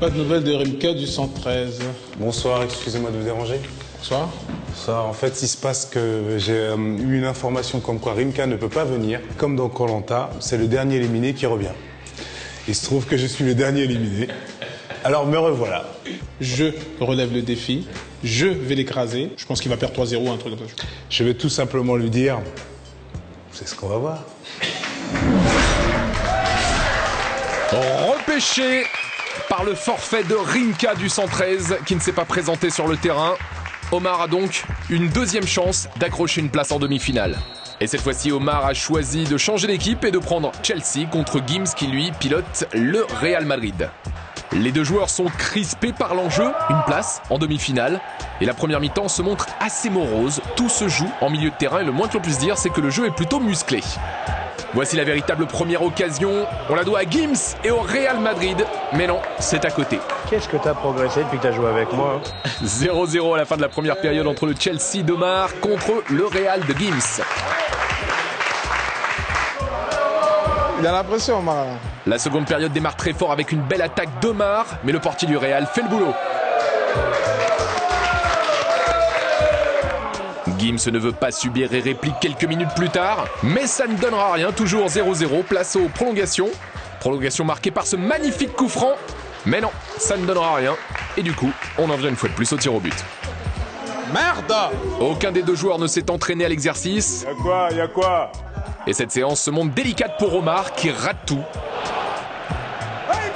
Pas de nouvelles de Rimka du 113. Bonsoir, excusez-moi de vous déranger. Bonsoir. Ça, en fait, il se passe que j'ai eu une information comme quoi Rimka ne peut pas venir. Comme dans Koh Lanta, c'est le dernier éliminé qui revient. Il se trouve que je suis le dernier éliminé. Alors me revoilà. Je relève le défi. Je vais l'écraser. Je pense qu'il va perdre 3-0, un truc comme ça. Je vais tout simplement lui dire, c'est ce qu'on va voir. Repêché par le forfait de Rimka du 113 qui ne s'est pas présenté sur le terrain. Omar a donc une deuxième chance d'accrocher une place en demi-finale. Et cette fois-ci, Omar a choisi de changer d'équipe et de prendre Chelsea contre Gims qui lui pilote le Real Madrid. Les deux joueurs sont crispés par l'enjeu, une place en demi-finale. Et la première mi-temps se montre assez morose. Tout se joue en milieu de terrain et le moins que l'on puisse dire, c'est que le jeu est plutôt musclé. Voici la véritable première occasion. On la doit à Gims et au Real Madrid. Mais non, c'est à côté. Qu'est-ce que t'as progressé depuis que t'as joué avec moi 0-0 à la fin de la première période entre le Chelsea d'Omar contre le Real de Gims. Il a l'impression, Omar. La seconde période démarre très fort avec une belle attaque d'Omar, mais le portier du Real fait le boulot. Gims ne veut pas subir et réplique quelques minutes plus tard, mais ça ne donnera rien, toujours 0-0, place aux prolongations. Prolongation marquée par ce magnifique coup franc, mais non, ça ne donnera rien. Et du coup, on en vient une fois de plus au tir au but. Merde! Aucun des deux joueurs ne s'est entraîné à l'exercice. Y'a quoi Et cette séance se montre délicate pour Omar qui rate tout.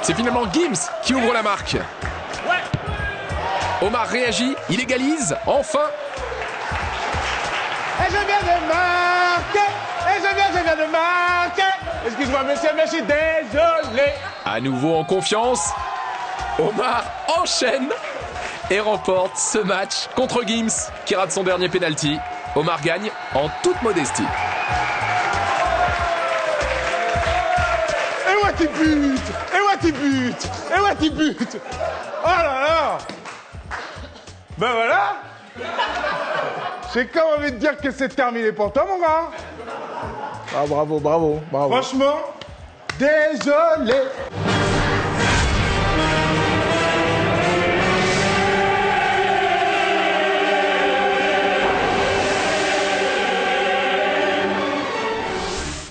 C'est finalement Gims qui ouvre la marque. Omar réagit, il égalise, enfin. Et je viens de marquer. Et je viens de marquer. Excuse-moi monsieur, mais je suis désolé. À nouveau en confiance, Omar enchaîne et remporte ce match contre Gims qui rate son dernier penalty. Omar gagne en toute modestie. Et ouais tu butes. Et ouais tu butes. Et ouais tu butes. Oh là là. Ben voilà. J'ai quand même envie de dire que c'est terminé pour toi mon gars. Ah, bravo, bravo, bravo. Franchement, désolé.